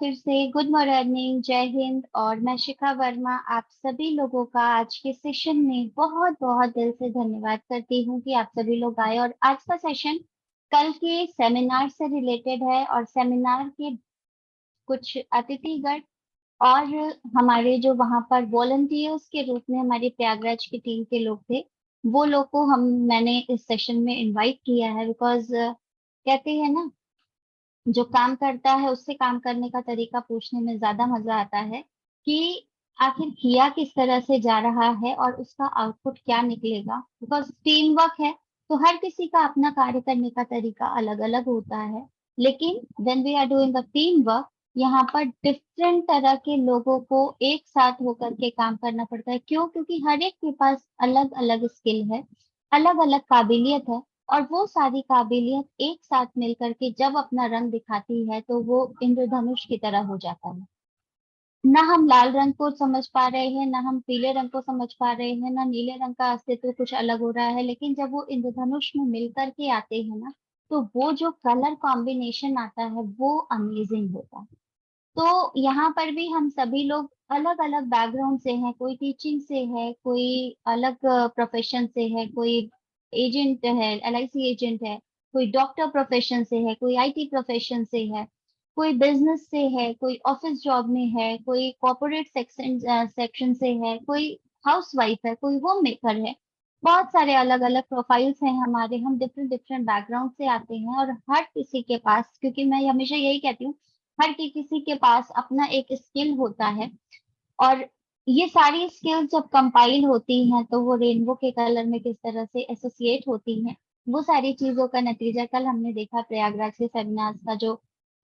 फिर से good morning, जय हिंद। और मैं शिखा वर्मा आप सभी लोगों का आज के सेशन में बहुत बहुत दिल से धन्यवाद करती हूँ कि आप सभी लोग आए। और आज का सेशन कल के सेमिनार से रिलेटेड है और सेमिनार के कुछ अतिथिगण और हमारे जो वहां पर वॉलंटियर्स के रूप में हमारी प्रयागराज की टीम के लोग थे, वो लोग को मैंने इस सेशन में इनवाइट किया है। बिकॉज कहते हैं ना, जो काम करता है उससे काम करने का तरीका पूछने में ज्यादा मजा आता है कि आखिर किया किस तरह से जा रहा है और उसका आउटपुट क्या निकलेगा। बिकॉज टीम वर्क है तो हर किसी का अपना कार्य करने का तरीका अलग अलग होता है। लेकिन when we are doing a team work, यहाँ पर डिफरेंट तरह के लोगों को एक साथ होकर के काम करना पड़ता है। क्यों? क्योंकि हर एक के पास अलग अलग स्किल है, अलग अलग काबिलियत है। और वो सारी काबिलियत एक साथ मिलकर के जब अपना रंग दिखाती है तो वो इंद्रधनुष की तरह हो जाता है। ना हम लाल रंग को समझ पा रहे हैं, ना हम पीले रंग को समझ पा रहे हैं, ना नीले रंग का अस्तित्व कुछ अलग हो रहा है। लेकिन जब वो इंद्रधनुष में मिलकर के आते हैं ना, तो वो जो कलर कॉम्बिनेशन आता है वो अमेजिंग होता है। तो यहाँ पर भी हम सभी लोग अलग अलग बैकग्राउंड से हैं। कोई टीचिंग से है, कोई अलग प्रोफेशन से है, कोई एजेंट है, एलआईसी एजेंट है, कोई डॉक्टर प्रोफेशन से है, कोई आईटी प्रोफेशन से है, कोई बिजनेस से है, कोई ऑफिस जॉब में है, कोई कॉर्पोरेट सेक्शन सेक्शन से है, कोई हाउसवाइफ है, कोई होम मेकर है। बहुत सारे अलग अलग प्रोफाइल्स हैं हमारे। हम डिफरेंट डिफरेंट बैकग्राउंड से आते हैं और हर किसी के पास, क्योंकि मैं हमेशा यही कहती हूँ, हर किसी के पास अपना एक स्किल होता है। और ये सारी स्किल्स जब कंपाइल होती हैं तो वो रेनबो के कलर में किस तरह से एसोसिएट होती हैं, वो सारी चीजों का नतीजा कल हमने देखा। प्रयागराज के सेमिनार्स का जो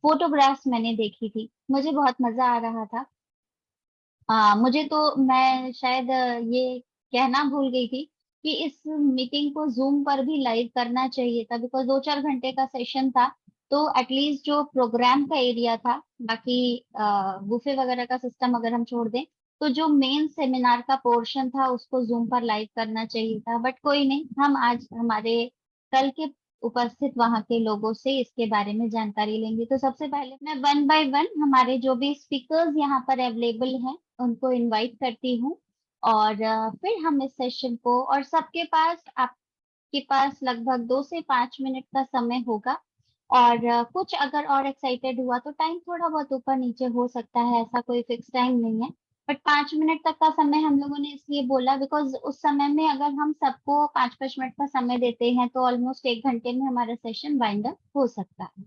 फोटोग्राफ्स मैंने देखी थी, मुझे बहुत मजा आ रहा था। मुझे तो, मैं शायद ये कहना भूल गई थी कि इस मीटिंग को जूम पर भी लाइव करना चाहिए था। बिकॉज 2-4 घंटे का सेशन था, तो एटलीस्ट जो प्रोग्राम का एरिया था, बाकी बुफे वगैरह का सिस्टम अगर हम छोड़ दें, तो जो मेन सेमिनार का पोर्शन था उसको जूम पर लाइव करना चाहिए था। बट कोई नहीं, हम आज हमारे कल के उपस्थित वहां के लोगों से इसके बारे में जानकारी लेंगे। तो सबसे पहले मैं वन बाय वन हमारे जो भी स्पीकर्स यहाँ पर अवेलेबल हैं उनको इनवाइट करती हूँ। और फिर हम इस सेशन को, और सबके पास, आपके पास लगभग 2 से 5 मिनट का समय होगा। और कुछ अगर और एक्साइटेड हुआ तो टाइम थोड़ा बहुत ऊपर नीचे हो सकता है, ऐसा कोई फिक्स टाइम नहीं है। बट 5 मिनट तक का समय हम लोगों ने इसलिए बोला बिकॉज उस समय में अगर हम सबको 5-5 मिनट का समय देते हैं तो ऑलमोस्ट 1 घंटे में हमारा सेशन वाइंड अप हो सकता है।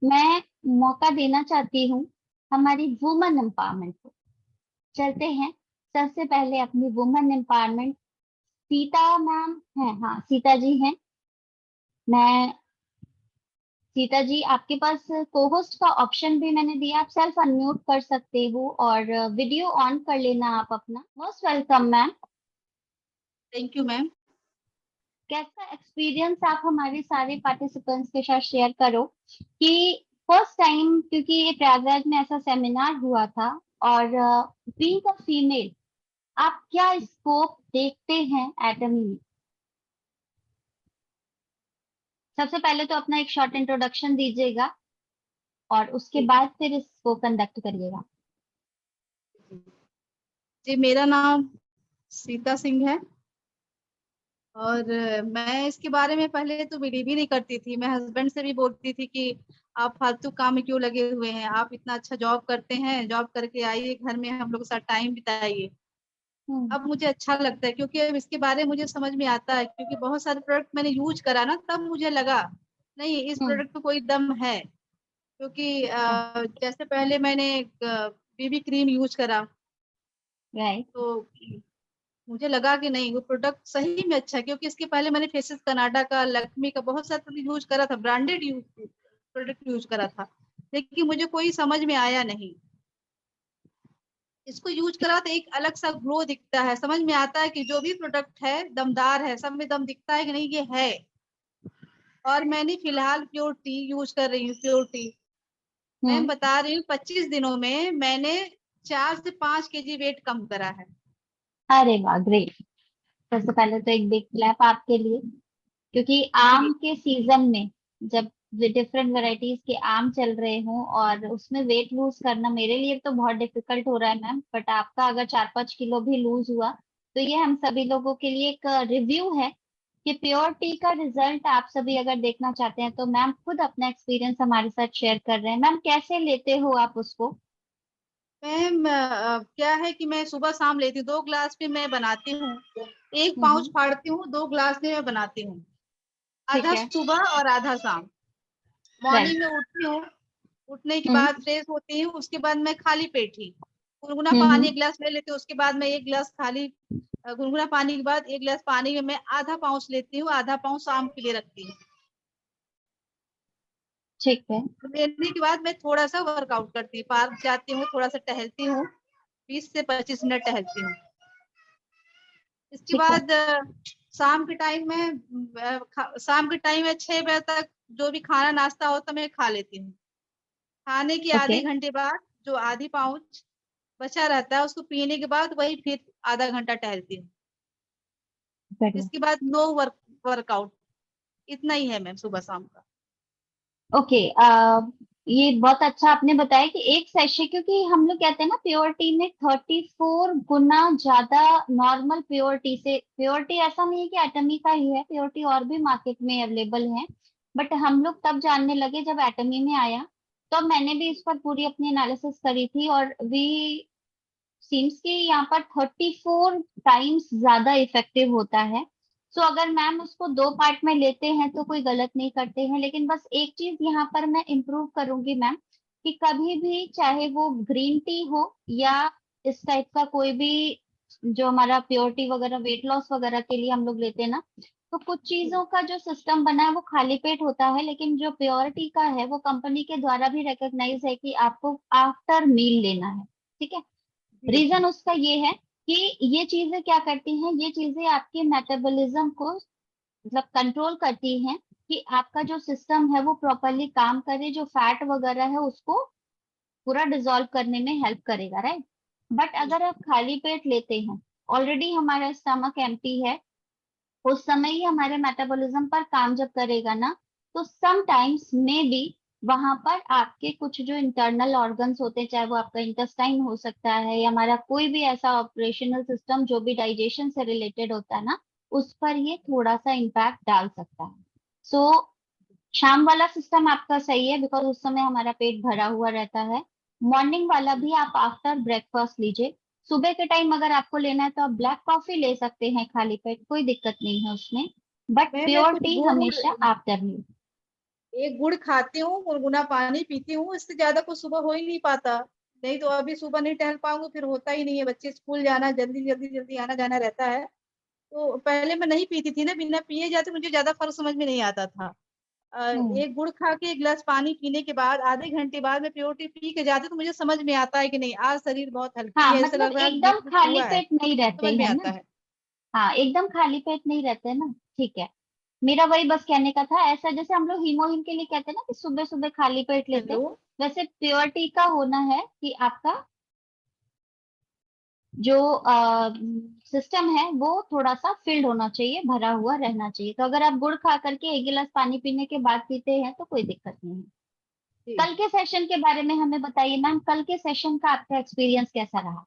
मैं मौका देना चाहती हूँ हमारी वुमन एम्पावरमेंट को। चलते हैं सबसे पहले अपनी वुमेन एम्पावरमेंट। सीता मैम है, हाँ सीता जी हैं। मैं, सीता जी आपके पास को होस्ट का ऑप्शन भी मैंने दिया, आप सेल्फ अनम्यूट कर सकते हो और वीडियो ऑन कर लेना आप अपना। Most welcome ma'am. Thank you ma'am. कैसा एक्सपीरियंस आप हमारे सारे पार्टिसिपेंट्स के साथ शेयर करो कि फर्स्ट टाइम, क्योंकि ये प्रयागराज में ऐसा सेमिनार हुआ था, और बीइंग अ फीमेल आप क्या स्कोप देखते हैं एटमी में? सबसे पहले तो अपना एक शॉर्ट इंट्रोडक्शन दीजिएगा और उसके ठीक है बाद फिर इसको कंडक्ट करिएगा। जी, मेरा नाम सीता सिंह है और मैं इसके बारे में पहले तो बिलीव ही नहीं करती थी। मैं हस्बैंड से भी बोलती थी कि आप फालतू काम में क्यों लगे हुए हैं, आप इतना अच्छा जॉब करते हैं, जॉब करके आइए घर में हम लोग के साथ टाइम बिताइए। हम्म। अब मुझे अच्छा लगता है क्योंकि अब इसके बारे में मुझे समझ में आता है, क्योंकि बहुत सारे प्रोडक्ट मैंने यूज करा ना, तब मुझे लगा नहीं इस हम्म। प्रोडक्ट में कोई दम है। क्योंकि जैसे पहले मैंने बीबी क्रीम यूज करा राइट। तो मुझे लगा कि नहीं वो प्रोडक्ट सही में अच्छा है, क्योंकि इसके पहले मैंने फेसेस कनाडा का, लैक्मे का बहुत सारा प्रोडक्ट यूज करा था, ब्रांडेड यूज प्रोडक्ट यूज करा था, लेकिन मुझे कोई समझ में आया नहीं। इसको यूज करा तो एक अलग सा ग्लो दिखता है, समझ में आता है कि जो भी प्रोडक्ट है दमदार है, सब में दम दिखता है कि नहीं ये है। और मैंने फिलहाल प्योर टी यूज कर रही हूँ, प्योर टी। मैं हम्म। बता रही हूँ 25 दिनों में मैंने 4 से 5 केजी वेट कम करा है। अरे वाह, ग्रेट। सबसे पहले तो एक बिग क्लैप आपके लिए, क्योंकि जी आम के सीजन में जब डिफरेंट वेराइटीज के आम चल रहे हों और उसमें वेट लूज करना मेरे लिए तो बहुत डिफिकल्ट हो रहा है मैम, बट आपका अगर 4-5 किलो भी लूज हुआ तो ये हम सभी लोगों के लिए एक रिव्यू है कि प्योर टी का रिजल्ट आप सभी अगर देखना चाहते हैं तो मैम खुद अपना एक्सपीरियंस हमारे साथ शेयर कर रहे हैं। मैम कैसे लेते हो आप उसको? मैम क्या है कि मैं सुबह शाम लेती हूँ, 2 ग्लास में मैं बनाती हूँ। एक पाउच हम्म। फाड़ती हूँ, 2 ग्लास में मैं बनाती हूँ। ठीक आधा है। सुबह और आधा शाम। राइट। मॉर्निंग में उठती हूँ, उठने के हम्म। बाद फ्रेश होती हूँ, उसके बाद मैं खाली पेट ही गुनगुना पानी हम्म। 1 गिलास ले लेती हूँ। उसके बाद मैं 1 गिलास खाली गुनगुना पानी के बाद 1 गिलास पानी में मैं आधा पाउच लेती हूँ, आधा पाउच शाम के लिए रखती हूँ। ठीक है। लेने के बाद मैं थोड़ा सा वर्कआउट करती हूँ, पार्क जाती हूँ, थोड़ा सा टहलती हूँ, 20 से 25 मिनट टहलती हूँ। इसके ठीक है। बाद शाम के टाइम में शाम के टाइम में 6 बजे तक जो भी खाना नाश्ता होता मैं खा लेती हूँ। खाने के ओके। आधे घंटे बाद जो आधी पाउच बचा रहता है उसको पीने के बाद वही फिर आधा घंटा टहलती हूँ। बढ़िया। इसके बाद नो वर्कआउट। इतना ही है मैम सुबह शाम का। ओके। ये बहुत अच्छा आपने बताया कि एक सेशन, क्योंकि हम लोग कहते हैं ना प्योर टी में 34 गुना ज्यादा नॉर्मल प्योर टी से। प्योर टी ऐसा नहीं है कि एटमी का ही है, प्योर टी और भी मार्केट में अवेलेबल है, बट हम लोग तब जानने लगे जब एटमी में आया। तो मैंने भी इस पर पूरी अपनी एनालिसिस करी थी और वी सीम्स कि यहाँ पर 34 टाइम्स ज्यादा इफेक्टिव होता है। सो अगर मैम उसको दो पार्ट में लेते हैं तो कोई गलत नहीं करते हैं, लेकिन बस एक चीज यहाँ पर मैं इम्प्रूव करूंगी मैम कि कभी भी चाहे वो ग्रीन टी हो या इस टाइप का कोई भी जो हमारा प्योरिटी वगैरह वेट लॉस वगैरह के लिए हम लोग लेते हैं ना, तो कुछ चीजों का जो सिस्टम बना है वो खाली पेट होता है, लेकिन जो प्योरिटी का है वो कंपनी के द्वारा भी रिकॉग्नाइज है कि आपको आफ्टर मील लेना है। ठीक है। जी रीजन जी। उसका ये है कि ये चीजें क्या करती हैं, ये चीजें आपके मेटाबॉलिज्म को मतलब कंट्रोल करती हैं कि आपका जो सिस्टम है वो प्रॉपरली काम करे, जो फैट वगैरह है उसको पूरा डिसॉल्व करने में हेल्प करेगा, राइट। बट जी अगर आप खाली पेट लेते हैं, ऑलरेडी हमारा स्टमक एम्प्टी है, उस समय ही हमारे मेटाबॉलिज्म पर काम जब करेगा ना, तो समटाइम्स मे बी वहां पर आपके कुछ जो इंटरनल ऑर्गन्स होते हैं, चाहे वो आपका इंटेस्टाइन हो सकता है या हमारा कोई भी ऐसा ऑपरेशनल सिस्टम जो भी डाइजेशन से रिलेटेड होता है ना, उस पर ये थोड़ा सा इम्पैक्ट डाल सकता है। सो शाम वाला सिस्टम आपका सही है बिकॉज उस समय हमारा पेट भरा हुआ रहता है। मॉर्निंग वाला भी आप आफ्टर ब्रेकफास्ट लीजिए। सुबह के टाइम अगर आपको लेना है तो आप ब्लैक कॉफी ले सकते हैं खाली पेट, कोई दिक्कत नहीं है उसमें, बट मैं प्योर कुछ टी गुड़ हमेशा आफ्टर मील। एक गुड़ खाती हूँ, गुनगुना पानी पीती हूँ, इससे ज्यादा कुछ सुबह हो ही नहीं पाता। नहीं तो अभी सुबह नहीं टहल पाऊंगी, फिर होता ही नहीं है, बच्चे स्कूल जाना, जल्दी जल्दी जल्दी आना जाना रहता है। तो पहले मैं नहीं पीती थी ना, बिना पिए जाते मुझे ज्यादा फर्क समझ में नहीं आता था। हम्म। एक गुड़ खा के 1 गिलास पानी पीने के बाद आधे घंटे बाद में प्योर टी पी के जाती तो मुझे समझ में आता है कि नहीं आज शरीर बहुत हल्की हाँ है, ऐसा मतलब लग रहा है आज एकदम वेट लूज खाली हुआ है। पेट नहीं रहते समझ में हैं ना। आता है। हाँ एकदम खाली पेट नहीं रहते ना। ठीक है। मेरा वही बस कहने का था, ऐसा जैसे हम लोग हीमोहिम के लिए कहते हैं ना कि सुबह सुबह खाली पेट लेते हैं, हेलो। वैसे प्योर टी का होना है कि आपका जो सिस्टम है वो थोड़ा सा फिल्ड होना चाहिए, भरा हुआ रहना चाहिए। तो अगर आप गुड़ खा करके 1 गिलास पानी पीने के बाद पीते हैं तो कोई दिक्कत नहीं है। जी। कल के सेशन के बारे में हमें बताइए मैम, कल के सेशन का आपका एक्सपीरियंस कैसा रहा?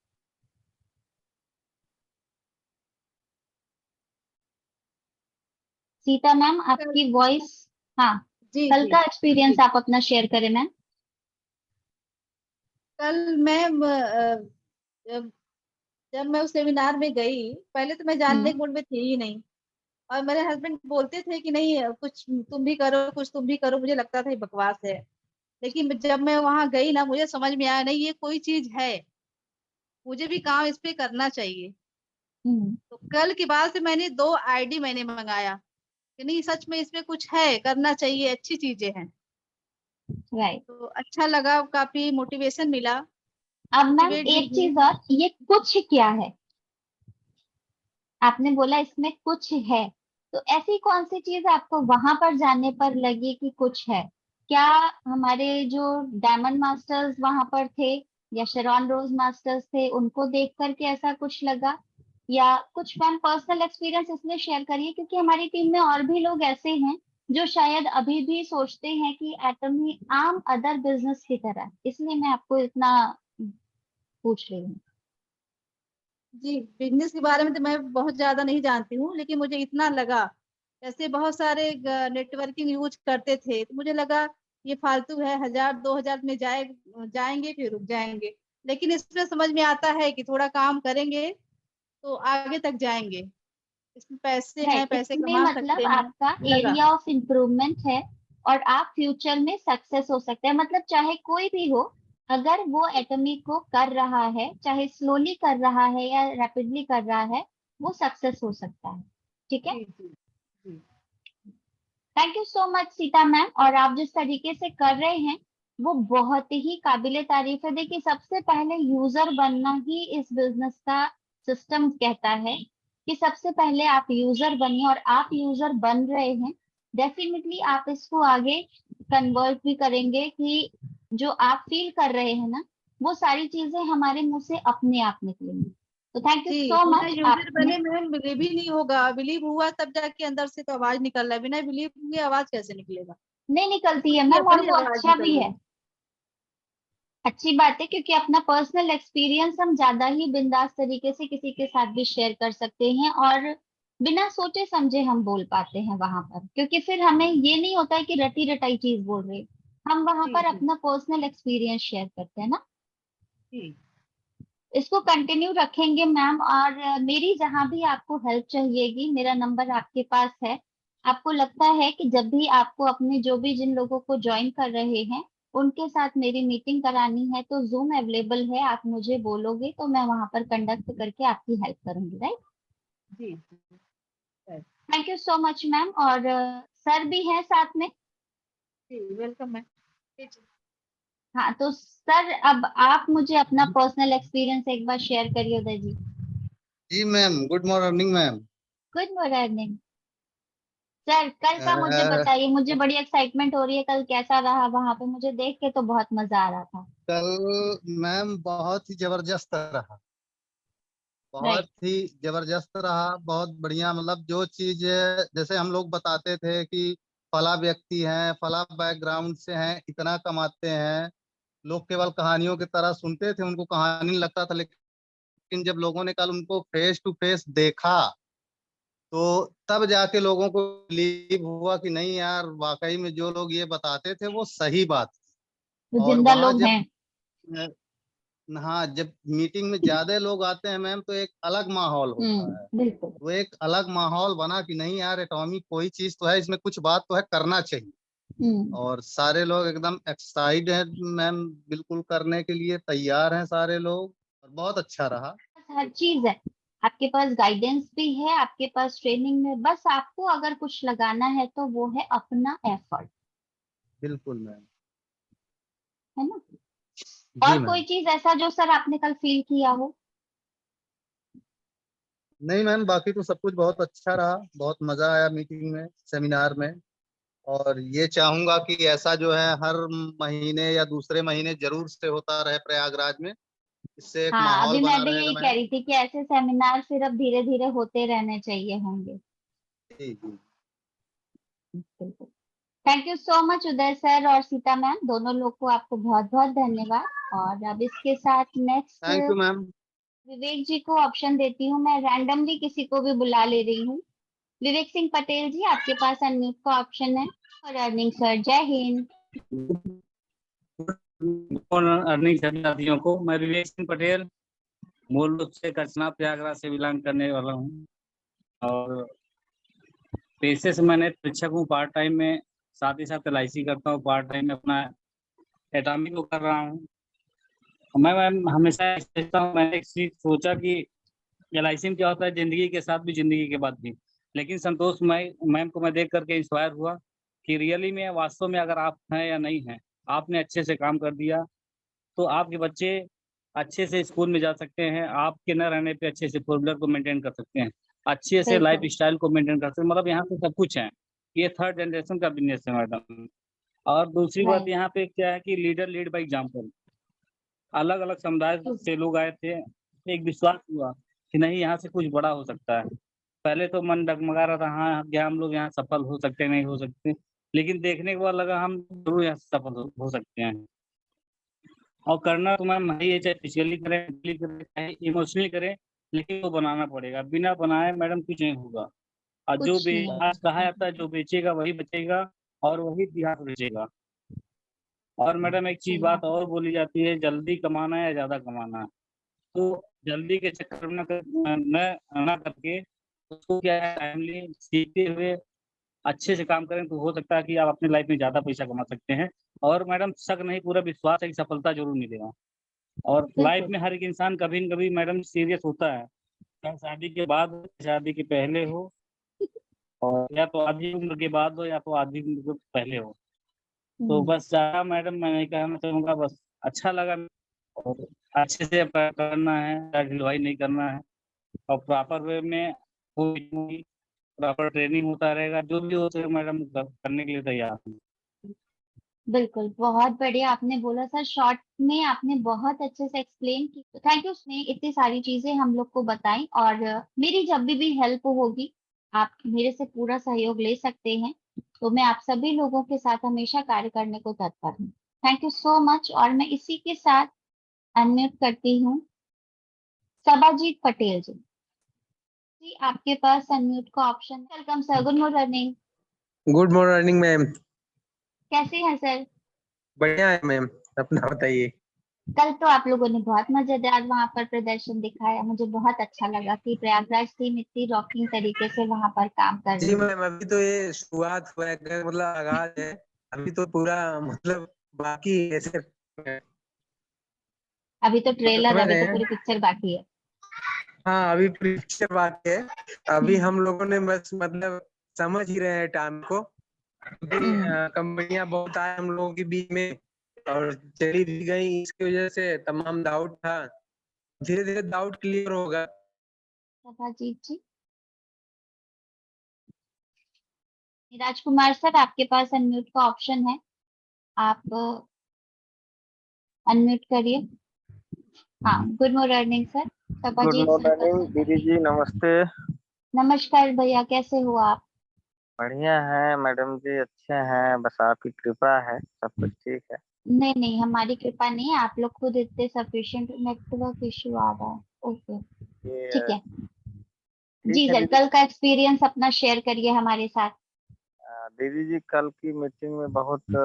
सीता मैम कल आपकी वॉइस। हाँ। जी कल जी का एक्सपीरियंस जी। आप अपना शेयर करें मैम। कल मैं जब जब मैं उस सेमिनार में गई, पहले तो मैं जानने हम्म। के मूड में थी ही नहीं। और मेरे हस्बैंड बोलते थे कि नहीं कुछ तुम भी करो, कुछ तुम भी करो, मुझे लगता था ये बकवास है। लेकिन जब मैं वहां गई ना, मुझे समझ में आया नहीं ये कोई चीज है, मुझे भी काम इस पे करना चाहिए। हम्म। तो कल के बाद से मैंने 2 आईडी मैंने मंगाया कि नहीं सच में इसमें कुछ है, करना चाहिए, अच्छी चीजें हैं। राइट। तो अच्छा लगा, काफी मोटिवेशन मिला, अब मैम मोटिवेट भी एक हुई। चीज और, ये कुछ क्या है? आपने बोला इसमें कुछ है, तो ऐसी कौन सी चीज आपको वहां पर जाने पर लगी कि कुछ है? क्या हमारे जो डायमंड मास्टर्स वहां पर थे या शेरॉन रोज मास्टर्स थे उनको देख करके ऐसा कुछ लगा, या कुछ मैम पर्सनल एक्सपीरियंस इसलिए शेयर करिए क्योंकि हमारी टीम में और भी लोग ऐसे हैं जो शायद अभी भी सोचते हैं कि एटमी आम अदर बिजनेस की तरह है। इसलिए मैं आपको इतना पूछ रही हूँ। जी, बिजनेस के बारे में तो मैं बहुत ज्यादा नहीं जानती हूँ, लेकिन मुझे इतना लगा, जैसे बहुत सारे नेटवर्किंग यूज करते थे, तो मुझे लगा ये फालतू है, 1000-2000 में जाएंगे फिर रुक जाएंगे। लेकिन इसमें समझ में आता है कि थोड़ा काम करेंगे तो आगे तक जाएंगे, इसमें पैसे है हैं, पैसे इसमें कमा मतलब सकते हैं, आपका लगा। एरिया ऑफ इम्प्रूवमेंट है और आप फ्यूचर में सक्सेस हो सकते हैं। मतलब चाहे कोई भी हो, अगर वो एटमी को कर रहा है, चाहे स्लोली कर रहा है या रैपिडली कर रहा है, वो सक्सेस हो सकता है। ठीक है। जी जी जी। Thank you so much Sita ma'am. और आप जिस तरीके से कर रहे हैं वो बहुत ही काबिले तारीफ है। देखिए, सबसे पहले यूजर बनना ही इस बिजनेस का सिस्टम कहता है कि सबसे पहले आप यूजर बनिए, और आप यूजर बन रहे हैं। डेफिनेटली आप इसको आगे कन्वर्ट भी करेंगे कि जो आप फील कर रहे हैं ना, वो सारी चीजें हमारे मुंह से अपने आप निकलेंगी। तो थैंक यू जी, सो बिना मच यूजर आपने। बने मैम बिलीव ही नहीं होगा, बिलीव हुआ तब जाके अंदर से तो आवाज निकल रहा है, बिना बिलीव हुए आवाज कैसे निकलेगा? नहीं निकलती है उसकी मैम, और अपनी वो आवाज अच्छा निकल भी रही है। है। अच्छी बात है, क्योंकि अपना पर्सनल एक्सपीरियंस हम ज्यादा ही बिंदास तरीके से किसी के साथ भी शेयर कर सकते हैं, और बिना सोचे समझे हम बोल पाते हैं वहां पर, क्योंकि फिर हमें ये नहीं होता है कि रटी रटाई चीज बोल रहे हैं। हम वहां जी पर जी अपना पर्सनल एक्सपीरियंस शेयर करते हैं ना। जी इसको कंटिन्यू रखेंगे मैम। और मेरी जहां भी आपको हेल्प चाहिएगी, मेरा नंबर आपके पास है। आपको लगता है कि जब भी आपको अपने जो भी जिन लोगों को ज्वाइन कर रहे हैं उनके साथ मेरी मीटिंग करानी है, तो जूम अवेलेबल है, आप मुझे बोलोगे तो मैं वहां पर कंडक्ट करके आपकी हेल्प करूंगी, राइट। जी जी। Thank you so much ma'am. और सर भी हैं साथ में। जी वेलकम मैम। हाँ, तो सर अब आप मुझे अपना पर्सनल एक्सपीरियंस एक बार शेयर करिए उदय जी। जी ma'am, good morning ma'am. Good morning sir. कल का मुझे बताइए, मुझे बड़ी एक्साइटमेंट हो रही है। कल कैसा रहा वहां पे? मुझे देख के तो बहुत मजा आ रहा था। कल मैम बहुत ही जबरदस्त रहा। बहुत राइट। ही जबरदस्त रहा, बहुत बढ़िया। मतलब जो चीज जैसे हम लोग बताते थे कि फला व्यक्ति हैं, फला बैकग्राउंड से हैं, इतना कमाते हैं, लोग केवल कहानियों की तरह सुनते थे, उनको कहानी लगता था। लेकिन जब लोगों ने कल उनको फेस टू फेस देखा तो तब जाके लोगों को बिलीव हुआ कि नहीं यार, वाकई में जो लोग ये बताते थे वो सही बात थी। वो और जिंदा वहां लोग जब हैं। हाँ, जब मीटिंग में ज्यादा लोग आते हैं मैम तो एक अलग माहौल होता है। बिल्कुल। वो एक अलग माहौल बना कि नहीं यार, एटॉमिक कोई चीज तो है, इसमें कुछ बात तो है, करना चाहिए। हम्म। और सारे लोग एकदम एक्साइटेड हैं मैम, बिल्कुल करने के लिए तैयार हैं सारे लोग। और बहुत अच्छा रहा। हर चीज है। आपके पास गाइडेंस भी है, आपके पास ट्रेनिंग में, बस आपको अगर कुछ लगाना है तो वो है अपना एफर्ट। बिल्कुल मैम। है ना। जी और कोई मैम। चीज ऐसा जो सर आपने कल फील किया हो? नहीं मैम, बाकी तो सब कुछ बहुत अच्छा रहा, बहुत मजा आया मीटिंग में, सेमिनार में। और ये चाहूंगा कि ऐसा जो है हर महीने या दूसरे महीने जरूर से होता रहे प्रयागराज में। इससे एक हाँ, माहौल अभी बना मैं भी रहेगा यही कह मैम। रही थी कि ऐसे सेमिनार फिर अब धीरे धीरे होते रहने चाहिए होंगे। जी जी। बिल्कुल। Thank you so much Uday sir और सीता मैम, दोनों लोग को आपको बहुत बहुत धन्यवाद। और अब इसके साथ नेक्स्ट थैंक यू मैम। विवेक जी को ऑप्शन देती हूँ। मैं रैंडमली किसी को भी बुला ले रही हूँ। विवेक सिंह पटेल जी, आपके पास अनम्यूट का ऑप्शन है। और अर्निंग सर, जय हिंद। और अर्निंग सभी साथियों को, मैं विवेक सिंह पटेल मूल रूप से कचना प्रयागराज से बिलोंग करने वाला हूँ। और पेशे से मैंने शिक्षक हूँ पार्ट टाइम में, साथ ही साथ LIC करता हूँ पार्ट टाइम में, अपना एटॉमिक को कर रहा हूँ। मैं हमेशा सोचता हूँ, मैंने एक चीज सोचा कि LIC में क्या होता है, जिंदगी के साथ भी जिंदगी के बाद भी। लेकिन संतोष मैम को मैं देख करके इंस्पायर हुआ कि रियली में वास्तव में अगर आप हैं या नहीं हैं, आपने अच्छे से काम कर दिया तो आपके बच्चे अच्छे से स्कूल में जा सकते हैं, आपके न रहने पे अच्छे से फोर व्हीलर को मेंटेन कर सकते हैं, अच्छे से लाइफ बिल्कुल। स्टाइल को मेंटेन कर सकते हैं। मतलब यहाँ पे सब कुछ है। ये थर्ड जनरेशन का बिजनेस है मैडम। और दूसरी बात राइट। यहाँ पे क्या है कि लीडर लीड बाई एग्जाम्पल। अलग अलग समुदाय से लोग आए थे, एक विश्वास हुआ कि नहीं यहाँ से कुछ बड़ा हो सकता है। पहले तो मन डगमगा रहा था, हाँ क्या हम लोग यहाँ सफल हो सकते नहीं हो सकते, लेकिन देखने के बाद लगा हम जरूर यहाँ सफल हो सकते हैं। और करना तो मैम है ही, चाहे फिजिकली करें, मेंटली करें, चाहे इमोशनली करें, लेकिन वो बनाना पड़ेगा। बिना बनाए मैडम कुछ नहीं होगा। और जो कुछ नहीं होगा। आज कहा जाता है, जो बेचेगा वही बचेगा और वही इतिहास रचेगा। और मैडम एक चीज सही बात बात है। और बोली जाती है, जल्दी कमाना है या ज्यादा कमाना है। तो जल्दी के चक्कर में न करके उसको क्या है, टाइमली सीखते हुए अच्छे से काम करें, तो हो सकता है कि आप अपनी लाइफ में ज्यादा पैसा कमा सकते हैं। और मैडम शक नहीं, पूरा विश्वास है कि सफलता जरूर मिलेगा। और लाइफ बिल्कुल। में हर एक इंसान कभी न कभी मैडम सीरियस होता है, चाहे शादी के बाद हो, शादी के पहले हो, और या तो आधी उम्र के बाद हो या तो आधी उम्र के पहले हो। तो बस ज़्यादा मैडम मैं नहीं कहना चाहूँगा, बस अच्छा लगा और अच्छे से करना है, ढिलवाई नहीं करना है, और प्रॉपर वे में कोई प्रॉपर ट्रेनिंग होता रहेगा, जो भी हो सके मैडम करने के लिए तैयार हूँ। बिल्कुल, बहुत बढ़िया आपने बोला सर, शॉर्ट में आपने बहुत अच्छे से एक्सप्लेन की। थैंक यू, उसने इतनी सारी चीजें हम लोग को बताई। और मेरी जब भी हेल्प होगी, आप मेरे से पूरा सहयोग ले सकते हैं। तो मैं आप सभी लोगों के साथ हमेशा कार्य करने को तत्पर हूँ। Thank you so much. और मैं इसी के साथ अनम्यूट करती हूँ सबाजीत पटेल जी। जी, आपके पास अनम्यूट का option. Welcome sir, good morning. Good morning ma'am. कैसे हैं सर? बढ़िया है मैम, अपना बताइए। कल तो आप लोगों ने बहुत मजेदार वहां पर प्रदर्शन दिखाया, मुझे बहुत अच्छा लगा कि प्रयागराज टीम इतनी रॉकिंग तरीके से वहां पर काम कर जी रही है। मैम, अभी तो ये शुरुआत हुआ है, मतलब आगाज है। अभी तो पूरा मतलब बाकी ऐसे अभी तो ट्रेलर, समझ अभी रहे तो हैं। पूरी पिक्चर बाकी है। हाँ, अभी पिक्चर बाकी है। अभी हम लोगों ने बस मतलब समझ ही रहे हैं टाइम को, क्योंकि कंपनियां बहुत आए हम लोगों के बीच में और चली भी गई, इसकी वजह से तमाम डाउट था। धीरे धीरे डाउट क्लियर होगा। सभाजीत जी, राजकुमार सर, आपके पास अनम्यूट का ऑप्शन है, आप अनम्यूट करिए। हाँ, good morning sir. Good Sabhajit sir का मॉर्निंग सर दीदी बताइए। जी, नमस्ते। नमस्कार भैया, कैसे हो आप? बढ़िया है मैडम जी, अच्छे हैं, बस आपकी कृपा है, सब कुछ ठीक है। नहीं नहीं, हमारी कृपा नहीं है, आप लोग खुद इतने सफिशिएंट। नेटवर्क इश्यू आ रहा है, ओके ठीक ये है। जी ठीक है सर, दीदी। कल का एक्सपीरियंस अपना शेयर करिए हमारे साथ। दीदी जी, कल की मीटिंग में बहुत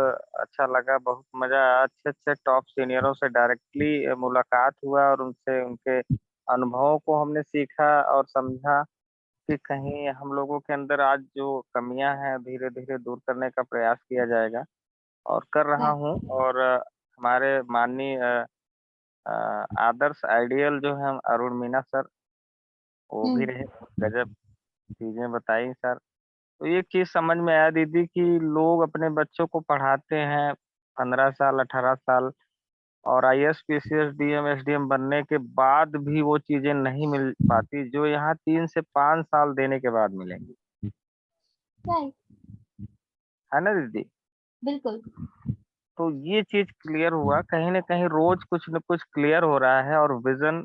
अच्छा लगा, बहुत मजा आया। अच्छे अच्छे टॉप सीनियरों से डायरेक्टली मुलाकात हुआ और उनसे उनके अनुभवों को हमने सीखा और समझा कि कहीं हम लोगों के अंदर आज जो कमियां हैं धीरे धीरे दूर करने का प्रयास किया जाएगा, और कर रहा हूँ। और हमारे माननीय आदर्श आइडियल जो है अरुण मीना सर, वो भी रहे, गजब चीजें बताई सर। तो ये चीज समझ में आया दीदी कि लोग अपने बच्चों को पढ़ाते हैं 15 साल 18 साल, और आईएएस पीसीएस डीएम एसडीएम बनने के बाद भी वो चीजें नहीं मिल पाती जो यहाँ 3 से 5 साल देने के बाद मिलेंगी। राइट, है ना दीदी? बिल्कुल। तो ये चीज क्लियर हुआ, कहीं ना कहीं रोज कुछ न कुछ क्लियर हो रहा है और विजन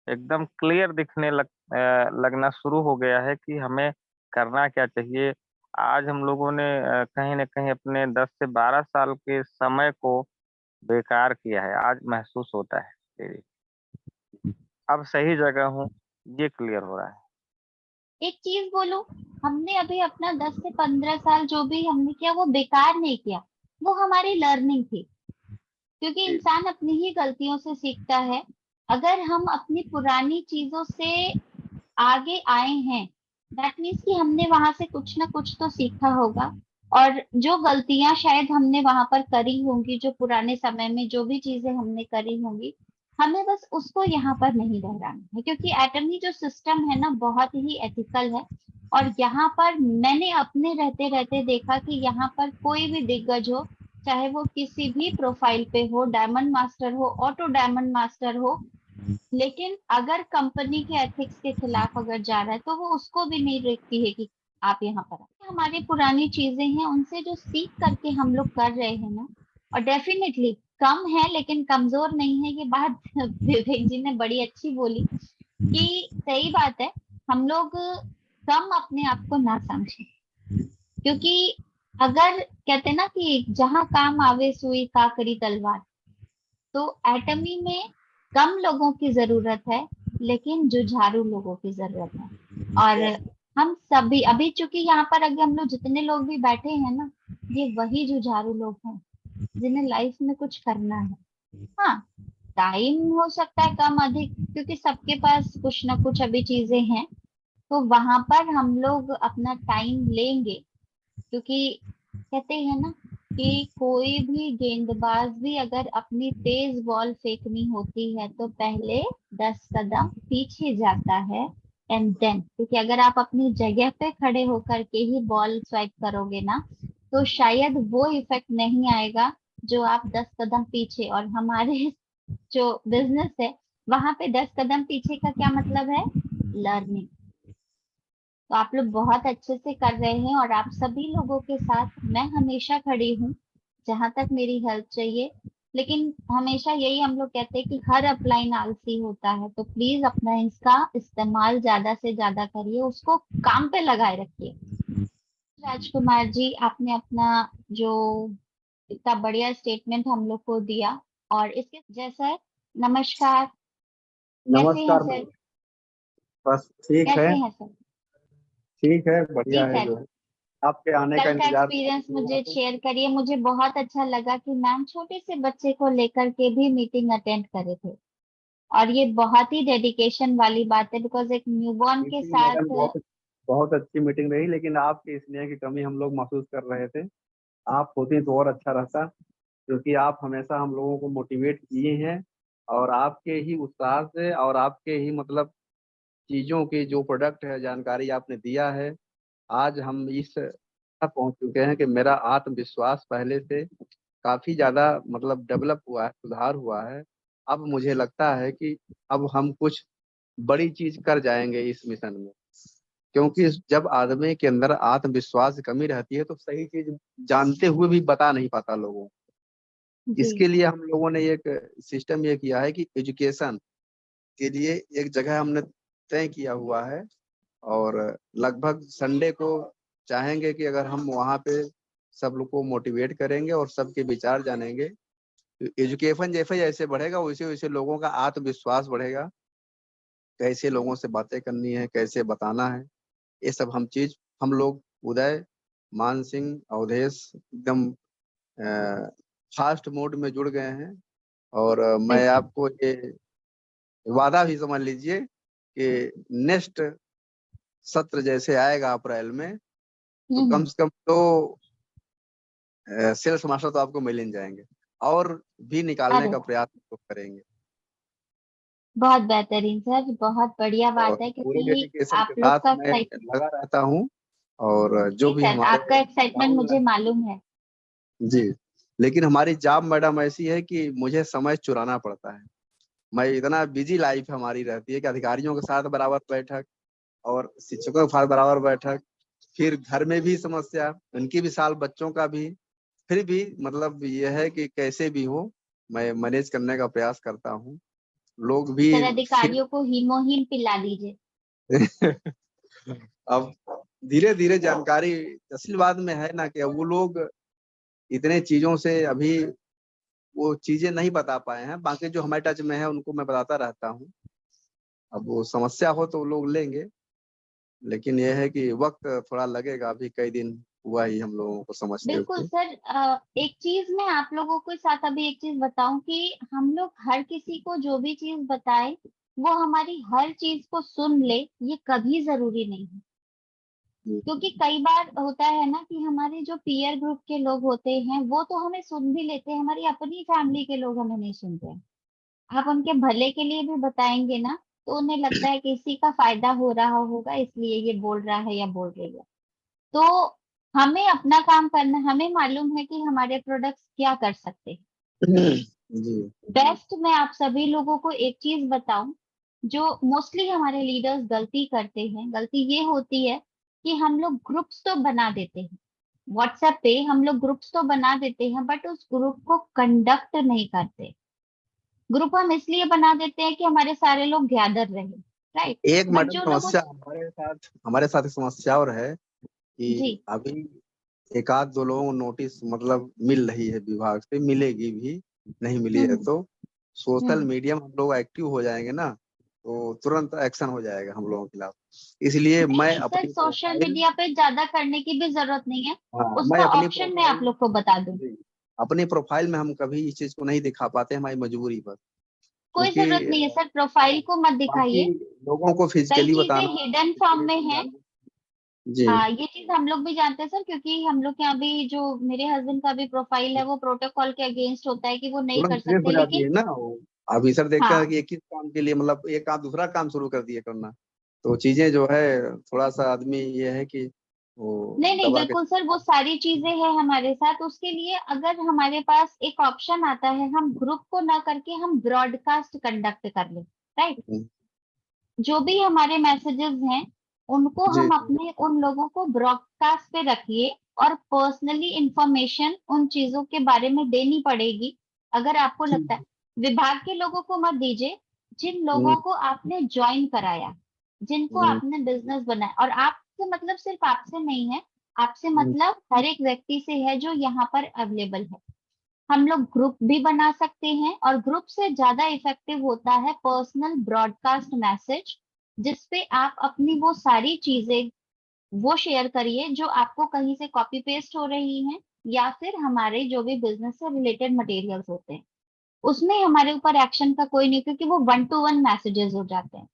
एकदम क्लियर दिखने लगना शुरू हो गया है कि हमें करना क्या चाहिए। आज हम लोगों ने कहीं न कहीं अपने 10 से 12 साल के समय को बेकार किया है, आज महसूस होता है। जी, अब सही जगह हूँ, ये क्लियर हो रहा है। एक चीज बोलूं, हमने अभी अपना 10 से 15 साल जो भी हमने किया वो बेकार नहीं किया, वो हमारी लर्निंग थी। क्योंकि जी, इंसान अपनी ही गलतियों से सीखता है। अगर हम अपनी पुरानी चीजों से आगे आए हैं, दैट मीन्स कि हमने वहां से कुछ ना कुछ तो सीखा होगा। और जो गलतियां शायद हमने वहां पर करी होंगी, जो पुराने समय में जो भी चीजें हमने करी होंगी, हमें बस उसको यहाँ पर नहीं दोहराना है। क्योंकि एटर्नी जो सिस्टम है ना, बहुत ही एथिकल है। और यहाँ पर मैंने अपने रहते रहते देखा कि यहाँ पर कोई भी दिग्गज हो, चाहे वो किसी भी प्रोफाइल पे हो, डायमंड मास्टर हो, ऑटो डायमंड मास्टर हो, लेकिन अगर कंपनी के एथिक्स के खिलाफ अगर जा रहा है तो वो उसको भी नहीं देखती है कि आप यहाँ पर आए। हमारी पुरानी चीजें हैं, उनसे जो सीख करके हम लोग कर रहे हैं ना, और डेफिनेटली कम है लेकिन कमजोर नहीं है, ये बात विवेक जी ने बड़ी अच्छी बोली कि सही बात है। हम लोग कम अपने आप को ना समझें, क्योंकि अगर कहते ना कि जहां काम आवे सुई काकरी तलवार, तो एटमी में कम लोगों की जरूरत है, लेकिन जुझारू लोगों की जरूरत है। और हम सभी अभी, चूंकि यहाँ पर अगर हम लोग जितने लोग भी बैठे हैं ना, ये वही जुझारू लोग हैं जिन्हें लाइफ में कुछ करना है। हाँ, टाइम हो सकता है कम अधिक, क्योंकि सबके पास कुछ ना कुछ अभी चीजें हैं, तो वहां पर हम लोग अपना टाइम लेंगे। क्योंकि कहते हैं ना कि कोई भी गेंदबाज भी अगर अपनी तेज बॉल फेंकनी होती है तो पहले 10 कदम पीछे जाता है एंड देन, क्योंकि अगर आप अपनी जगह पे खड़े होकर के ही बॉल स्वाइप करोगे ना, तो शायद वो इफेक्ट नहीं आएगा जो आप 10 कदम पीछे। और हमारे जो बिजनेस है, वहां पे 10 कदम पीछे का क्या मतलब है? लर्निंग। तो आप लोग बहुत अच्छे से कर रहे हैं, और आप सभी लोगों के साथ मैं हमेशा खड़ी हूँ जहां तक मेरी हेल्प चाहिए। लेकिन हमेशा यही हम लोग कहते हैं कि हर अपलाइन आलसी होता है, तो प्लीज अपना इसका इस्तेमाल ज्यादा से ज्यादा करिए, उसको काम पे लगाए रखिए। राजकुमार जी, आपने अपना जो इतना बढ़िया स्टेटमेंट हम लोग को दिया, और इसके जैसा है, नमस्कार, कैसे हैं नमस्कार सर? मैम। बस ठीक है, कैसे हैं सर? ठीक है, जी बढ़िया है सर, जो है। आपके आने का कल का इंतजार एक्सपीरियंस मुझे शेयर करिए। मुझे बहुत अच्छा लगा कि मैम छोटे से बच्चे को लेकर के भी मीटिंग अटेंड करे थे, और ये बहुत ही डेडिकेशन वाली बात है, बिकॉज एक न्यूबॉर्न के मीटिंग मैडम साथ। बहुत बहुत अच्छी मीटिंग रही, लेकिन आपके स्नेह की कमी हम लोग महसूस कर रहे थे। आप होती तो और अच्छा रहता, क्योंकि आप हमेशा हम लोगों को मोटिवेट किए हैं, और आपके ही उत्साह से और आपके ही मतलब चीजों की जो प्रोडक्ट है, जानकारी आपने दिया है, आज हम इस तक पहुंच चुके हैं कि मेरा आत्मविश्वास पहले से काफी ज्यादा मतलब डेवलप हुआ है, सुधार हुआ है। अब मुझे लगता है कि अब हम कुछ बड़ी चीज कर जाएंगे इस मिशन में, क्योंकि जब आदमी के अंदर आत्मविश्वास की कमी रहती है तो सही चीज जानते हुए भी बता नहीं पाता लोगों को। जी इसके लिए हम लोगों ने एक सिस्टम ये किया है कि एजुकेशन के लिए एक जगह हमने तय किया हुआ है, और लगभग संडे को चाहेंगे कि अगर हम वहाँ पे सब लोग को मोटिवेट करेंगे और सबके विचार जानेंगे, तो एजुकेशन जैसे जैसे बढ़ेगा वैसे वैसे लोगों का आत्मविश्वास बढ़ेगा, कैसे लोगों से बातें करनी है, कैसे बताना है, ये सब हम लोग उदय, मान सिंह, अवधेश एकदम फास्ट मोड में जुड़ गए हैं। और मैं बिल्कुल। आपको ये वादा भी समझ लीजिए कि नेक्स्ट सत्र जैसे आएगा अप्रैल में, तो कम हम्म। से कम तो सेल्स मास्टर तो आपको मिल ही जाएंगे, और भी निकालने अरे का वाह, प्रयास तो करेंगे। बहुत बेहतरीन सर, बहुत बढ़िया और बात है, पूरे क्योंकि डेडिकेशन के आप लोग साथ का मैं एक्साइटमेंट। लगा रहता हूँ, और जो जी भी सर, हमारे आपका एक्साइटमेंट मुझे डाउन। मालूम है। जी, लेकिन हमारी जॉब मैडम ऐसी है कि मुझे समय चुराना पड़ता है। मैं इतना बिजी लाइफ हमारी रहती है कि अधिकारियों के साथ बराबर बैठक और शिक्षकों के साथ बराबर बैठक, फिर घर में भी समस्या, उनकी भी साल, बच्चों का भी, फिर भी मतलब यह है कि कैसे भी हो मैं मैनेज करने का प्रयास करता हूँ। लोग भी सर, फिर अधिकारियों को हीमोहीन पिला दीजिए। अब धीरे धीरे जानकारी, असल बात में है ना कि वो लोग इतने चीजों से अभी वो चीजें नहीं बता पाए हैं, बाकी जो हमारे टच में है उनको मैं बताता रहता हूँ। अब वो समस्या हो तो वो लोग लेंगे, लेकिन यह है कि वक्त थोड़ा लगेगा, अभी कई दिन हुआ ही हम लोगों को समझते बिल्कुल हुए। सर, एक चीज मैं आप लोगों के साथ अभी एक चीज बताऊं कि हम लोग हर किसी को जो भी चीज बताए, वो हमारी हर चीज को सुन ले, ये कभी जरूरी नहीं है। क्योंकि कई बार होता है ना कि हमारे जो पीयर ग्रुप के लोग होते हैं वो तो हमें सुन भी लेते हैं, हमारी अपनी फैमिली के लोग हमें नहीं सुनते हैं। आप उनके भले के लिए भी बताएंगे ना, तो उन्हें लगता है कि इसी का फायदा हो रहा होगा, इसलिए ये बोल रहा है या बोल रही है। तो हमें अपना काम करना, हमें मालूम है कि हमारे प्रोडक्ट्स क्या कर सकते हैं। जी। बेस्ट मैं आप सभी लोगों को एक चीज बताऊं, जो मोस्टली हमारे लीडर्स गलती करते हैं, गलती ये होती है कि हम लोग ग्रुप्स तो बना देते हैं, व्हाट्सएप पे हम लोग ग्रुप्स तो बना देते हैं, बट उस ग्रुप को कंडक्ट नहीं करते। ग्रुप हम इसलिए बना देते हैं कि हमारे सारे लोग गैदर रहे, राइट। एक बट मैडम जो लोग समस्या हमारे साथ एक समस्या और है जी कि अभी एक आध दो लोगों को नोटिस मतलब मिल रही है विभाग से, मिलेगी भी, नहीं मिली है तो सोशल मीडिया में हम लोग एक्टिव हो जाएंगे ना तो तुरंत एक्शन हो जाएगा हम लोगों के खिलाफ। इसलिए मैं नहीं सर, अपनी सोशल प्रोफाइल मीडिया पे ज्यादा करने की भी जरूरत नहीं है, मैं उसका अपनी ऑप्शन मैं आप लोग को बता दूं। अपनी प्रोफाइल में हम कभी इस चीज को नहीं दिखा पाते, हमारी मजबूरी पर, कोई क्योंकि जरूरत नहीं है सर, प्रोफाइल को मत बाकी दिखाइए। लोगों को कई फिजिकली चीजें बताना, हिडन फॉर्म में है। जी ये चीज हम लोग भी जानते हैं सर, क्योंकि हम लोग के यहाँ भी जो मेरे हस्बैंड का भी प्रोफाइल है वो प्रोटोकॉल के अगेंस्ट होता है कि वो नहीं तुरंत कर ट्रेस हो सकते, जाती है लेकिन ना वो। ऑफिसर देखता है हाँ कि एक ही काम के लिए मतलब एक काम दूसरा काम शुरू कर दिए करना, तो चीजें जो है थोड़ा सा आदमी ये है कि वो नहीं नहीं दबा के। बिल्कुल सर, वो सारी चीजें हैं हमारे साथ। उसके लिए अगर हमारे पास एक ऑप्शन आता है, हम ग्रुप को ना करके हम ब्रॉडकास्ट कंडक्ट कर ले, राइट। जो भी हमारे मैसेजेस हैं उनको जी हम अपने उन लोगों को ब्रॉडकास्ट पे रखिए, और पर्सनली इंफॉर्मेशन उन चीजों के बारे में देनी पड़ेगी। अगर आपको लगता है, विभाग के लोगों को मत दीजिए, जिन लोगों को आपने ज्वाइन कराया, जिनको आपने बिजनेस बनाया, और आपसे मतलब सिर्फ आपसे नहीं है, आपसे मतलब हर एक व्यक्ति से है जो यहाँ पर अवेलेबल है। हम लोग ग्रुप भी बना सकते हैं, और ग्रुप से ज्यादा इफेक्टिव होता है पर्सनल ब्रॉडकास्ट मैसेज, जिसपे आप अपनी वो सारी चीजें वो शेयर करिए जो आपको कहीं से कॉपी पेस्ट हो रही हैं, या फिर हमारे जो भी बिजनेस से रिलेटेड मटेरियल्स होते हैं उसमें हमारे ऊपर एक्शन का कोई नहीं, क्योंकि वो 1-to-1 मैसेजेस हो जाते हैं।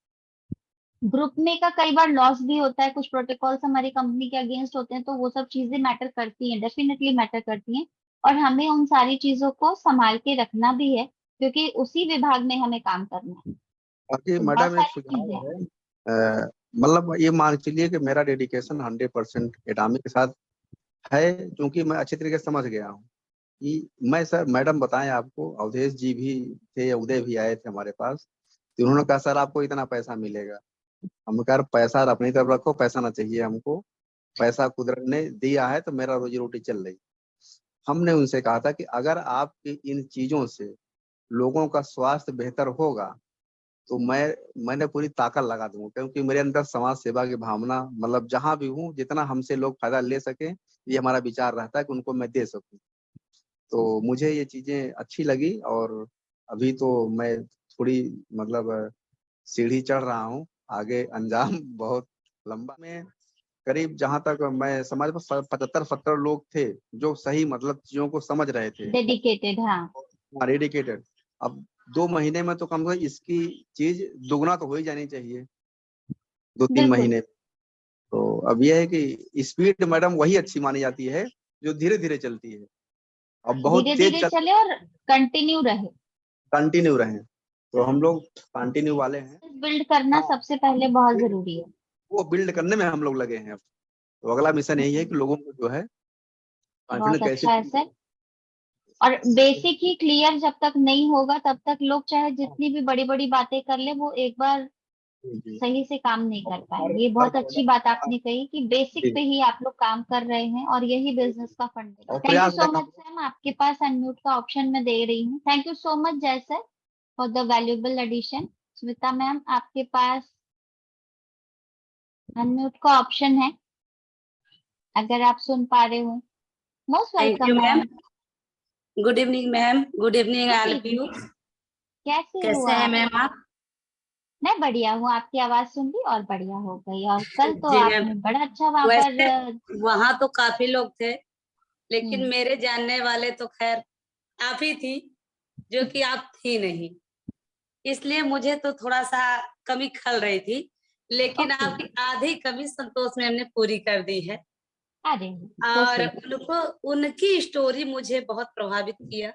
ग्रुप में का कई बार लॉस भी होता है, कुछ प्रोटोकॉल्स हमारी कंपनी के अगेंस्ट होते हैं, तो वो सब चीजें मैटर करती हैं, डेफिनेटली मैटर करती हैं। और हमें उन सारी चीजों को संभाल के रखना भी है, क्योंकि उसी विभाग में हमें काम करना है। बाकी तो बहुत मैडम एक सारी सुझाव चीजें हैं। है, मतलब ये मान के चलिए कि मेरा डेडिकेशन 100% एटामी के साथ है, क्योंकि मैं अच्छी तरीके से समझ गया हूँ कि मैं सर मैडम बताएं आपको, अवधेश जी भी थे, उदय भी आए थे हमारे पास, तो उन्होंने कहा सर आपको इतना पैसा मिलेगा। हम कहा पैसा अपनी तरफ रखो, पैसा ना चाहिए हमको, पैसा कुदरत ने दिया है तो मेरा रोजी रोटी चल रही। हमने उनसे कहा था कि अगर आपकी इन चीजों से लोगों का स्वास्थ्य बेहतर होगा तो मैंने पूरी ताकत लगा दूंगा, क्योंकि मेरे अंदर समाज सेवा की भावना, मतलब जहां भी हूँ जितना हमसे लोग फायदा ले सके ये हमारा विचार रहता है कि उनको मैं दे सकूं। तो मुझे ये चीजें अच्छी लगी, और अभी तो मैं थोड़ी मतलब सीढ़ी चढ़ रहा हूँ, आगे अंजाम बहुत लंबा में। करीब जहां तक मैं समझ 75-70 लोग थे जो सही मतलब चीजों को समझ रहे थे, डेडिकेटेड, हाँ डेडिकेटेड। अब 2 महीने में तो कम से कम इसकी चीज दुगना तो हो ही जानी चाहिए, 2-3 बिल्कुल। महीने। तो अब यह है कि स्पीड मैडम वही अच्छी मानी जाती है जो धीरे धीरे चलती है। अब बहुत धीरे तेज धीरे चल चले और कंटिन्यू रहे। कंटिन्यू रहे, तो हम लोग कंटिन्यू वाले हैं। बिल्ड करना हाँ, सबसे पहले बहुत जरूरी है। वो बिल्ड करने में हम लोग लगे हैं। तो अगला मिशन यही है कि लोगों को जो है कॉन्फिडेंस बहुत कैसे। अच्छा है सर। और बेसिक ही क्लियर जब तक नहीं होगा तब तक लोग चाहे जितनी भी बड़ी बड़ी बातें कर ले, वो एक बार जी सही से काम नहीं कर हर पाएंगे। ये हर बहुत अच्छी बात आपने कही कि बेसिक जी पे ही आप लोग काम कर रहे हैं, और यही बिजनेस का फंड है। और थैंक यू प्रयास सो रहेगा। मच सैम, आपके पास अनम्यूट का ऑप्शन मैं दे रही हूँ। Thank you so much Jai sir for the valuable addition. Smita ma'am, आपके पास अनम्यूट का ऑप्शन है, अगर आप सुन पा रहे हो। Most thank welcome you ma'am. Ma'am. Good evening ma'am. Good evening good all of you. Evening. कैसे हो कैसे हैं आप? मैम आप? मैं बढ़िया हूँ, आपकी आवाज सुन ली और बढ़िया हो गई। और कल तो जी मैम। आपने बड़ा अच्छा वहां पर वैसे वहां तो काफी लोग थे, लेकिन हम्म, मेरे जानने वाले तो खैर आप ही थी, जो कि आप थी नहीं, इसलिए मुझे तो थोड़ा सा कमी खल रही थी, लेकिन ओके। आपकी आधी कमी संतोष मैम ने पूरी कर दी है। अरे और ओके। उनको उनकी स्टोरी मुझे बहुत प्रभावित किया,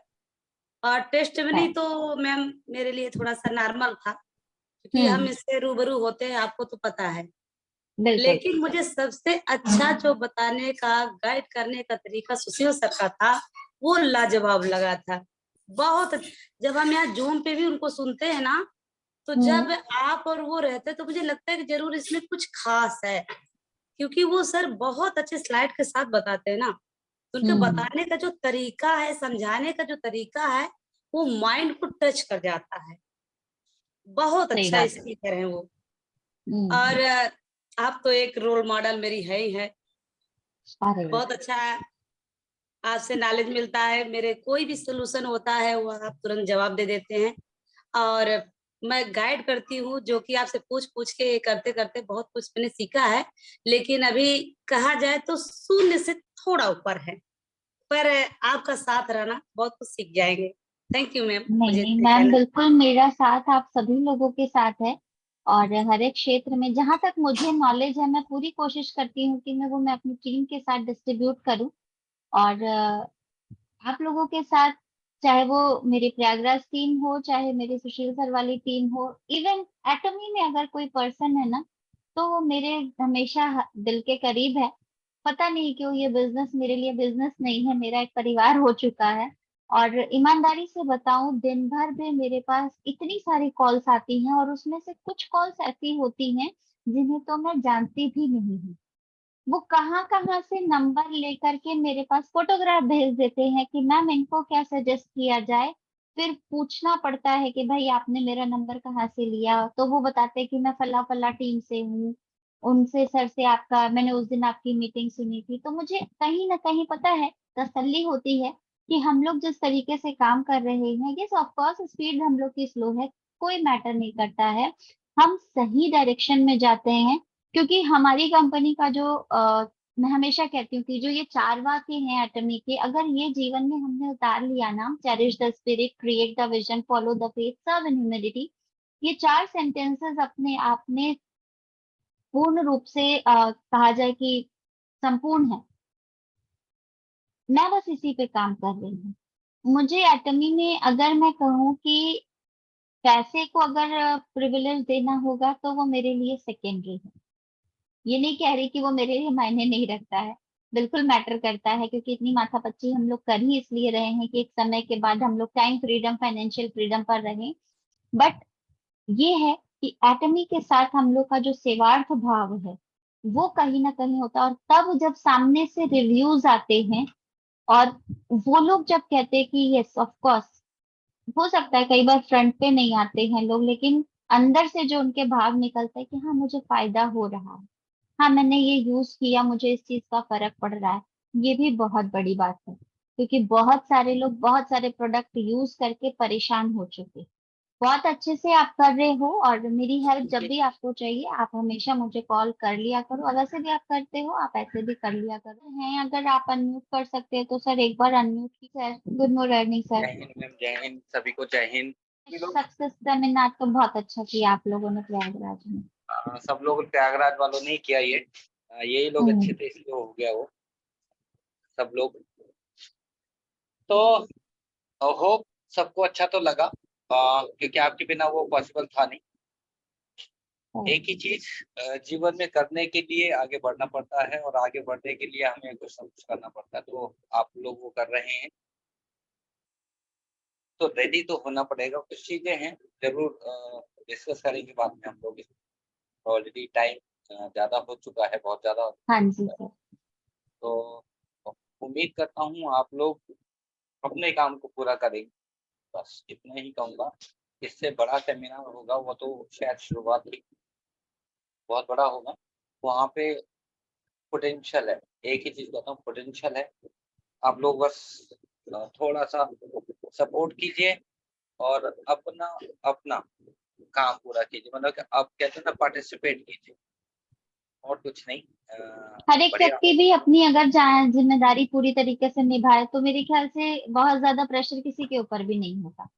और टेस्टमनी तो मैम मेरे लिए थोड़ा सा नॉर्मल था, क्योंकि हम इससे रूबरू होते हैं, आपको तो पता है। बिल्कुल। लेकिन मुझे सबसे अच्छा जो बताने का, गाइड करने का तरीका सुशील सर का था, वो लाजवाब लगा था बहुत। जब हम यहाँ जूम पे भी उनको सुनते हैं ना, तो जब आप और वो रहते तो मुझे लगता है कि जरूर इसमें कुछ खास है, क्योंकि वो सर बहुत अच्छे स्लाइड के साथ बताते हैं ना, तो उनके बताने का जो तरीका है, समझाने का जो तरीका है, वो माइंड को टच कर जाता है। बहुत सही अच्छा बात है। स्पीकर है वो। और आप तो एक रोल मॉडल मेरी है ही है। अरे बहुत अच्छा आपसे नॉलेज मिलता है, मेरे कोई भी सोल्यूशन होता है वो आप तुरंत जवाब दे देते हैं। और मैं गाइड करती हूँ, जो कि आपसे पूछ के करते करते बहुत कुछ मैंने सीखा है, लेकिन अभी कहा जाए तो शून्य से थोड़ा ऊपर है, पर आपका साथ रहना बहुत कुछ सीख जाएंगे। थैंक यू मैम, नहीं मुझे नहीं इतने मैम, कहना। बिल्कुल मेरा साथ आप सभी लोगों के साथ है। और हर एक क्षेत्र में जहां तक मुझे नॉलेज है, मैं पूरी कोशिश करती हूँ कि मैं अपनी टीम के साथ डिस्ट्रीब्यूट करूँ। और आप लोगों के साथ, चाहे वो मेरी प्रयागराज टीम हो, चाहे मेरी सुशील सर वाली टीम हो, इवन एटमी में अगर कोई पर्सन है ना, तो वो मेरे हमेशा दिल के करीब है। पता नहीं क्यों ये बिजनेस मेरे लिए बिजनेस नहीं है, मेरा एक परिवार हो चुका है। और ईमानदारी से बताऊं, दिन भर में मेरे पास इतनी सारी कॉल्स आती हैं, और उसमें से कुछ कॉल्स ऐसी होती हैं जिन्हें तो मैं जानती भी नहीं हूँ। वो कहाँ कहाँ से नंबर लेकर के मेरे पास फोटोग्राफ भेज देते हैं कि मैम इनको क्या सजेस्ट किया जाए। फिर पूछना पड़ता है कि भाई आपने मेरा नंबर कहाँ से लिया, तो वो बताते हैं कि मैं फला फला टीम से हूँ, उनसे सर से आपका मैंने उस दिन आपकी मीटिंग सुनी थी। तो मुझे कहीं ना कहीं पता है, तसल्ली होती है कि हम लोग जिस तरीके से काम कर रहे हैं, ये ऑफ कोर्स स्पीड हम लोग की स्लो है, कोई मैटर नहीं करता है, हम सही डायरेक्शन में जाते हैं। क्योंकि हमारी कंपनी का जो मैं हमेशा कहती हूँ कि जो ये 4 वाक्य हैं एटमी के, अगर ये जीवन में हमने उतार लिया ना, cherish the spirit, create the vision, follow the faith, serve in humility, ये 4 सेंटेंसेस अपने आप में पूर्ण रूप से कहा जाए कि संपूर्ण है। मैं बस इसी पे काम कर रही हूँ। मुझे एटमी में अगर मैं कहूँ कि पैसे को अगर प्रिविलेज देना होगा, तो वो मेरे लिए सेकेंडरी है। ये नहीं कह रही कि वो मेरे लिए मायने नहीं रखता है, बिल्कुल मैटर करता है, क्योंकि इतनी माथापच्ची हम लोग कर ही इसलिए रहे हैं कि एक समय के बाद हम लोग टाइम फ्रीडम, फाइनेंशियल फ्रीडम पर रहें। बट ये है कि एटमी के साथ हम लोग का जो सेवार्थ भाव है, वो कहीं ना कहीं होता है। और तब जब सामने से रिव्यूज आते हैं, और वो लोग जब कहते हैं कि यस ऑफ कोर्स, हो सकता है कई बार फ्रंट पे नहीं आते हैं लोग, लेकिन अंदर से जो उनके भाव निकलता है कि हाँ मुझे फायदा हो रहा है, हाँ मैंने ये यूज किया, मुझे इस चीज का फर्क पड़ रहा है, ये भी बहुत बड़ी बात है। क्योंकि बहुत सारे लोग बहुत सारे प्रोडक्ट यूज करके परेशान हो चुके। बहुत अच्छे से आप कर रहे हो, और मेरी हेल्प जब भी आपको चाहिए आप हमेशा मुझे कॉल कर लिया करो। और वैसे भी आप करते हो, आप ऐसे भी कर लिया करो। हैं अगर आप अनम्यूट कर सकते हैं तो सर एक बार अनम्यूट की। Sir good morning sir. जय हिंद मैम, जय हिंद, सभी को जय हिंद। सक्सेस सेमिनार तो बहुत अच्छा किया आप लोगों ने प्रयागराज में। सब लोग प्रयागराज वालों ने किया ये, यही लोग अच्छे थे इसलिए हो गया वो सब लोग। तो होप सबको अच्छा तो लगा, क्योंकि आपके बिना वो पॉसिबल था नहीं। एक ही चीज जीवन में करने के लिए आगे बढ़ना पड़ता है, और आगे बढ़ने के लिए हमें कुछ ना कुछ करना पड़ता है, तो आप लोग वो कर रहे हैं, तो रेडी तो होना पड़ेगा। कुछ चीजें हैं जरूर डिस्कस करेंगे बाद में हम लोग। ऑलरेडी टाइम ज्यादा हो चुका है, बहुत ज्यादा। हाँ जी सर। तो उम्मीद करता हूँ आप लोग अपने काम को पूरा करेंगे, बस इतना ही कहूँगा। इससे बड़ा सेमिनार होगा वो तो शायद शुरुआत ही बहुत बड़ा होगा, वहाँ पे पोटेंशियल है। एक ही चीज कहता हूँ, पोटेंशियल है। आप लोग बस थोड़ा सा सपोर्ट कीजिए और अपना अपना काम पूरा कीजिए, मतलब कि आप कहते हैं ना, पार्टिसिपेट कीजिए और कुछ नहीं। हर एक बढ़िया व्यक्ति भी अपनी अगर जिम्मेदारी पूरी तरीके से निभाए, तो मेरे ख्याल से बहुत ज्यादा प्रेशर किसी के ऊपर भी नहीं होगा।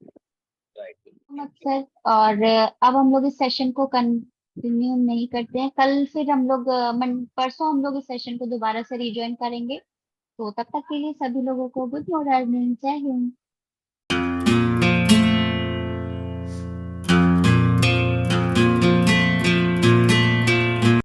मत सर। और अब हम लोग इस सेशन को कंटिन्यू नहीं करते हैं, कल फिर हम लोग परसों हम लोग इस सेशन को दोबारा से रिज्वाइन करेंगे। तो तब तक के लिए सभी लोगों को गुड मॉर्निंग, जय हिंद।